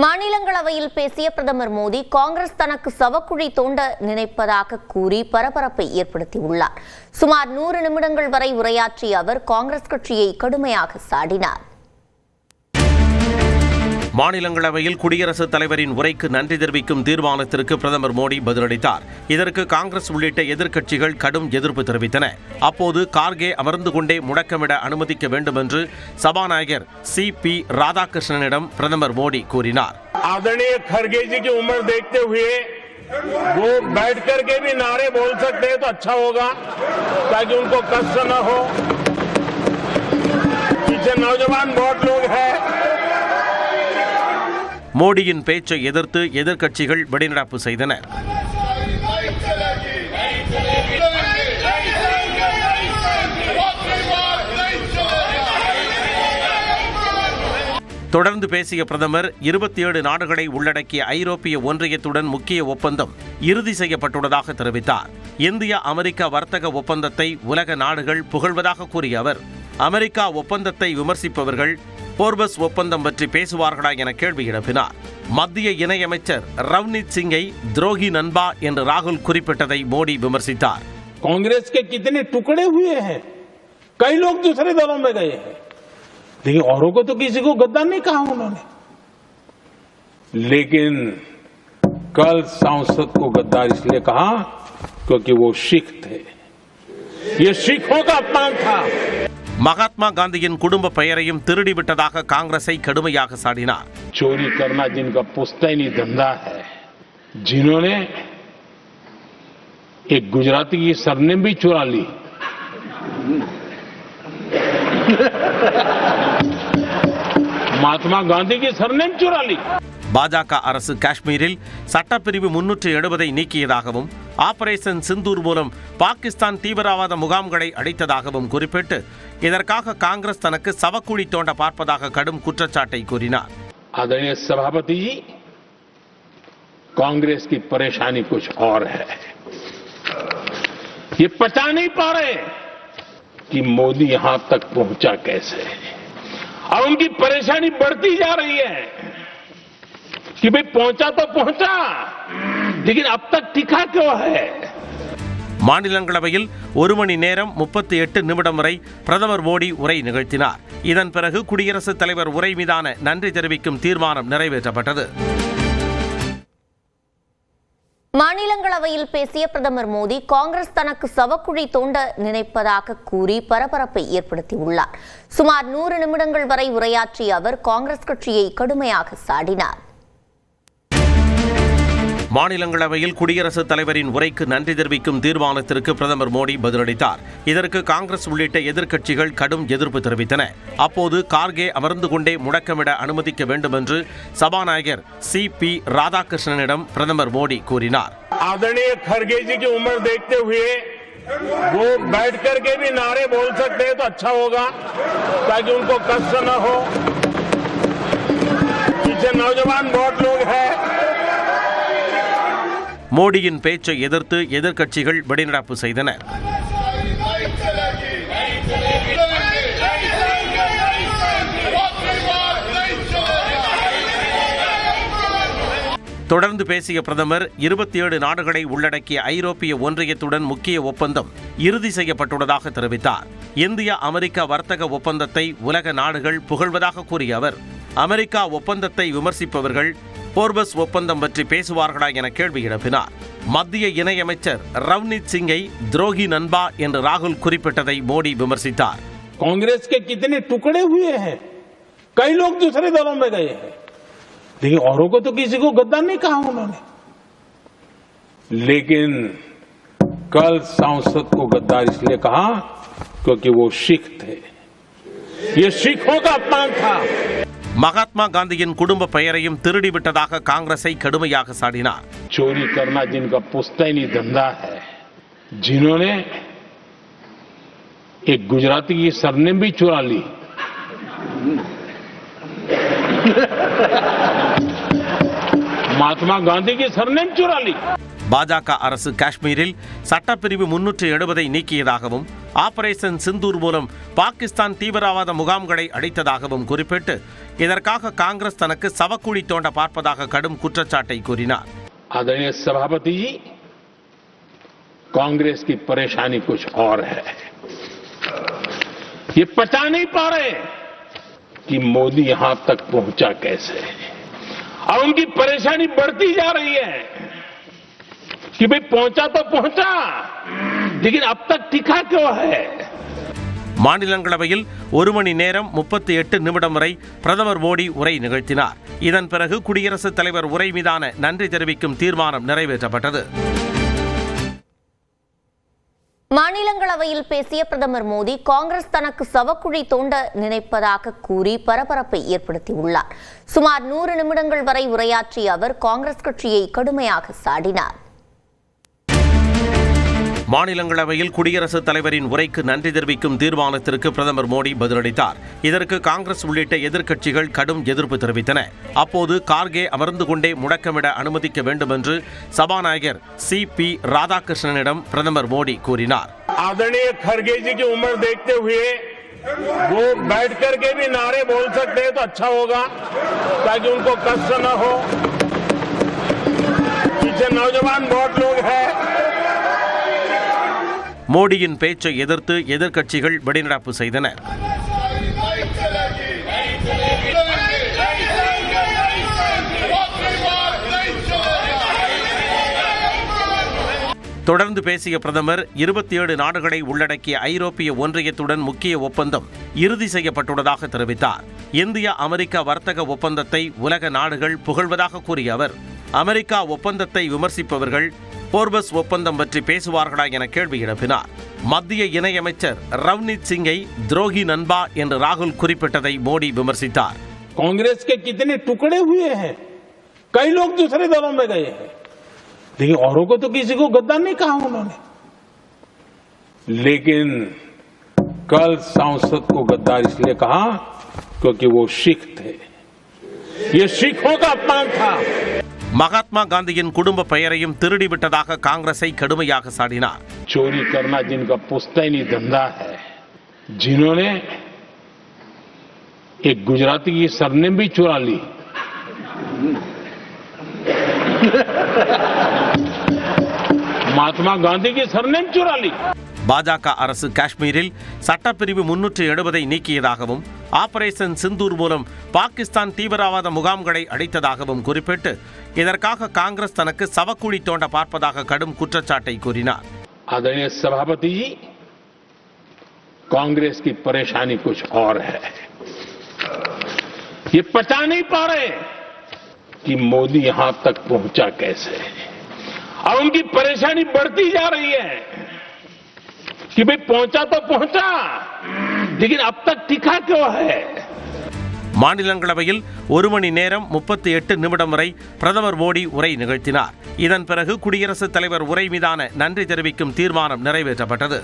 மாநிலங்களவையில் பேசிய பிரதமர் மோடி காங்கிரஸ் தனக்கு சவக்குழி தோண்ட நினைப்பதாக கூறி பரபரப்பை ஏற்படுத்தியுள்ளார். சுமார் 100 நிமிடங்கள் வரை உரையாற்றிய அவர் காங்கிரஸ் கட்சியை கடுமையாக சாடினார். மாநிலங்களவையில் குடியரசுத் தலைவரின் உரைக்கு நன்றி தெரிவிக்கும் தீர்மானத்திற்கு பிரதமர் மோடி பதிலளித்தார். இதற்கு காங்கிரஸ் உள்ளிட்ட எதிர்க்கட்சிகள் கடும் எதிர்ப்பு தெரிவித்தன. அப்போது கார்கே அமர்ந்து கொண்டே முழக்கமிட அனுமதிக்க வேண்டும் என்று சபாநாயகர் சி.பி. ராதாகிருஷ்ணனிடம் பிரதமர் மோடி கூறினார். आदरणीय खरगे जी की उम्र देखते हुए वो बैठ करके भी नारे बोल सकते हैं तो अच्छा होगा, ताकि उनको कष्ट न हो. पीछे नौजवान बहुत लोग हैं. மோடியின் பேச்சை எதிர்த்து எதிர்க்கட்சிகள் வெளிநடப்பு செய்தனர். தொடர்ந்து பேசிய பிரதமர் 27 நாடுகளை உள்ளடக்கிய ஐரோப்பிய ஒன்றியத்துடன் முக்கிய ஒப்பந்தம் இறுதி செய்யப்பட்டுள்ளதாக தெரிவித்தார். இந்தியா அமெரிக்கா வர்த்தக ஒப்பந்தத்தை உலக நாடுகள் புகழ்வதாக கூறிய அவர், அமெரிக்கா ஒப்பந்தத்தை விமர்சிப்பவர்கள் போர்பஸ் ஒப்பந்தம் பற்றி பேசுவார்களா என கேள்வி எழுப்பினார். மத்திய இணையமைச்சர் ரவ்னீத் சிங்கை துரோகி நண்பா என்று ராகுல் குறிப்பிட்டதை மோடி விமர்சித்தார். कांग्रेस के कितने टुकड़े हुए हैं, कई लोग दूसरे दलों में गए हैं, लेकिन औरों को तो किसी को गद्दार नहीं कहा उन्होंने. लेकिन कल सांसद को गद्दार इसलिए कहा क्योंकि वो सिख थे. ये सिखों का अपमान था. மகாத்மா காந்தியின் குடும்ப பெயரையும் திருடிவிட்டதாக காங்கிரஸை கடுமையாக சாடினார். चोरी करना जिनका पुश्तैनी धंधा है, जिन्होंने एक गुजराती की सरनेम भी चुरा ली, महात्मा गांधी की सरनेम चुरा ली. பாஜக அரசு காஷ்மீரில் சட்டப்பிரிவு 370 நீக்கியதாகவும் ஆபரேஷன் சிந்தூர் மூலம் பாகிஸ்தான் தீவிரவாத முகாம்களை அழித்ததாகவும் குறிப்பிட்டு இதற்காக காங்கிரஸ் தனக்கு சவக்குழி தோண்ட பார்ப்பதாக கடும் குற்றச்சாட்டை கூறினார். आदरणीय सभापति जी, कांग्रेस की परेशानी कुछ और है. ये पचा नहीं पा रहे कि मोदी यहां तक पहुंचा कैसे, और उनकी परेशानी बढ़ती जा रही है कि भाई पहुंचा तो पहुंचा, लेकिन अब तक टिका क्यों है. மாநிலங்களவையில் 1 மணி நேரம் 38 நிமிடம் வரை பிரதமர் மோடி உரை நிகழ்த்தினார். இதன் பிறகு குடியரசுத் தலைவர் உரை மீதான நன்றி தெரிவிக்கும் தீர்மானம் நிறைவேற்றப்பட்டது. மாநிலங்களவையில் பேசிய பிரதமர் மோடி காங்கிரஸ் தனக்கு சவக்குழி தோண்ட நினைப்பதாக கூறி பரபரப்பை ஏற்படுத்தியுள்ளார். சுமார் 100 நிமிடங்கள் வரை உரையாற்றிய அவர் காங்கிரஸ் கட்சியை கடுமையாக சாடினார். மாநிலங்களவையில் குடியரசுத் தலைவரின் உரைக்கு நன்றி தெரிவிக்கும் தீர்மானத்திற்கு பிரதமர் மோடி பதிலளித்தார். இதற்கு காங்கிரஸ் உள்ளிட்ட எதிர்க்கட்சிகள் கடும் எதிர்ப்பு தெரிவித்தன. அப்போது கார்கே அமர்ந்து கொண்டே முழக்கமிட அனுமதிக்க வேண்டும் என்று சபாநாயகர் சி.பி. ராதாகிருஷ்ணனிடம் பிரதமர் மோடி கூறினார். आदरणीय खरगे जी की उम्र देखते हुए वो बैठ करके भी नारे बोल सकते हैं तो अच्छा होगा, ताकि उनको कष्ट न हो. पीछे नौजवान बहुत लोग हैं. மோடியின் பேச்சை எதிர்த்து எதிர்க்கட்சிகள் வெளிநடப்பு செய்தனர். தொடர்ந்து பேசிய பிரதமர் 27 நாடுகளை உள்ளடக்கிய ஐரோப்பிய ஒன்றியத்துடன் முக்கிய ஒப்பந்தம் இறுதி செய்யப்பட்டுள்ளதாக தெரிவித்தார். இந்தியா அமெரிக்கா வர்த்தக ஒப்பந்தத்தை உலக நாடுகள் புகழ்வதாக கூறிய அவர், அமெரிக்கா ஒப்பந்தத்தை விமர்சிப்பவர்கள் போர்பஸ் ஒப்பந்தம் பற்றி பேசுவார்களா என கேள்வி எழுப்பினார். மத்திய இணையமைச்சர் ரவ்னீத் சிங்கை துரோகி நண்பா என்று ராகுல் குறிப்பிட்டதை மோடி விமர்சித்தார். कांग्रेस के कितने टुकड़े हुए हैं, कई लोग दूसरे दलों में गए हैं, लेकिन औरों को तो किसी को गद्दार नहीं कहा उन्होंने. लेकिन कल सांसद को गद्दार इसलिए कहा क्योंकि वो सिख थे. ये सिखों का अपमान था. மகாத்மா காந்தியின் குடும்ப பெயரையும் திருடிவிட்டதாக காங்கிரஸை கடுமையாக சாடினார். चोरी करना जिनका पुश्तैनी धंधा है, जिन्होंने एक गुजराती की सरनेम भी चुरा ली, महात्मा गांधी की सरनेम चुरा ली. பாஜக அரசு காஷ்மீரில் சட்டப்பிரிவு 370 நீக்கியதாகவும் ஆபரேஷன் சிந்தூர் மூலம் பாகிஸ்தான் தீவிரவாத முகாம்களை அடைத்ததாகவும் குறிப்பிட்டு இதற்காக காங்கிரஸ் தனக்கு சவக்குழி தோண்ட பார்ப்பதாக கடும் குற்றச்சாட்டை கூறினார். आदरणीय सभापति जी, कांग्रेस की परेशानी कुछ और है. ये पचा नहीं पा रहे कि मोदी यहां तक पहुंचा कैसे, और उनकी परेशानी बढ़ती जा रही है कि भाई पहुंचा तो पहुंचा, लेकिन अब तक टिका क्यों है. மாநிலங்களவையில் 1 மணி நேரம் 38 நிமிடம் வரை பிரதமர் மோடி உரை நிகழ்த்தினார். இதன் பிறகு குடியரசுத் தலைவர் உரை மீதான நன்றி தெரிவிக்கும் தீர்மானம் நிறைவேற்றப்பட்டது. மாநிலங்களவையில் பேசிய பிரதமர் மோடி காங்கிரஸ் தனக்கு சவக்குழி தோண்ட நினைப்பதாக கூறி பரபரப்பை ஏற்படுத்தியுள்ளார். சுமார் 100 நிமிடங்கள் வரை உரையாற்றிய அவர் காங்கிரஸ் கட்சியை கடுமையாக சாடினார். மாநிலங்களவையில் குடியரசுத் தலைவரின் உரைக்கு நன்றி தெரிவிக்கும் தீர்மானத்திற்கு பிரதமர் மோடி பதிலளித்தார். இதற்கு காங்கிரஸ் உள்ளிட்ட எதிர்க்கட்சிகள் கடும் எதிர்ப்பு தெரிவித்தன. அப்போது கார்கே அமர்ந்து கொண்டே முழக்கமிட அனுமதிக்க வேண்டும் என்று சபாநாயகர் சி.பி. ராதாகிருஷ்ணனிடம் பிரதமர் மோடி கூறினார். आदरणीय खड़गे जी की उम्र देखते हुए वो बैठ करके भी नारे बोल सकते हैं तो अच्छा होगा, ताकि उनको कष्ट न हो. पीछे नौजवान बहुत लोग हैं. மோடியின் பேச்சை எதிர்த்து எதிர்க்கட்சிகள் வெளிநடப்பு செய்தனர். தொடர்ந்து பேசிய பிரதமர் 27 நாடுகளை உள்ளடக்கிய ஐரோப்பிய ஒன்றியத்துடன் முக்கிய ஒப்பந்தம் இறுதி செய்யப்பட்டுள்ளதாக தெரிவித்தார். இந்திய அமெரிக்க வர்த்தக ஒப்பந்தத்தை உலக நாடுகள் புகழ்வதாக கூறிய அவர், அமெரிக்கா ஒப்பந்தத்தை விமர்சிப்பவர்கள் போர்பஸ் ஒப்பந்தம் பற்றி பேசுவார்களா என கேள்வி எழுப்பினார். மத்திய இணையமைச்சர் ரவ்னீத் சிங்கை துரோகி நண்பா என்று ராகுல் குறிப்பிட்டதை மோடி விமர்சித்தார். कांग्रेस के कितने टुकड़े हुए हैं, कई लोग दूसरे दलों में गए हैं, लेकिन औरों को तो किसी को गद्दार नहीं कहा उन्होंने. लेकिन कल सांसद को गद्दार इसलिए कहा क्योंकि वो सिख थे. ये सिखों का अपमान था. மகாத்மா காந்தியின் குடும்ப பெயரையும் திருடிவிட்டதாக காங்கிரஸை கடுமையாக சாடினார். चोरी करना जिनका पुश्तैनी धंधा है, जिन्होंने एक गुजराती की सरनेम भी चुरा ली, महात्मा गांधी की सरनेम चुरा ली. பாஜக அரசு காஷ்மீரில் சட்டப்பிரிவு 370 நீக்கியதாகவும் ஆபரேஷன் சிந்தூர் மூலம் பாகிஸ்தான் தீவிரவாத முகாம்களை அடைத்ததாகவும் குறிப்பிட்டு இதற்காக காங்கிரஸ் தனக்கு சவக்குழி தோண்ட பார்ப்பதாக கடும் குற்றச்சாட்டை கூறினார். आदरणीय सभापति जी, कांग्रेस की परेशानी कुछ और है. ये पचा नहीं पा रहे कि मोदी यहां तक पहुंचा कैसे, और उनकी परेशानी बढ़ती जा रही है कि भाई पहुंचा तो पहुंचा, लेकिन अब तक टिका क्यों है. மாநிலங்களவையில் 1 மணி நேரம் 38 நிமிடம் வரை பிரதமர் மோடி உரை நிகழ்த்தினார். இதன் பிறகு குடியரசுத் தலைவர் உரை மீதான நன்றி தெரிவிக்கும் தீர்மானம் நிறைவேற்றப்பட்டது.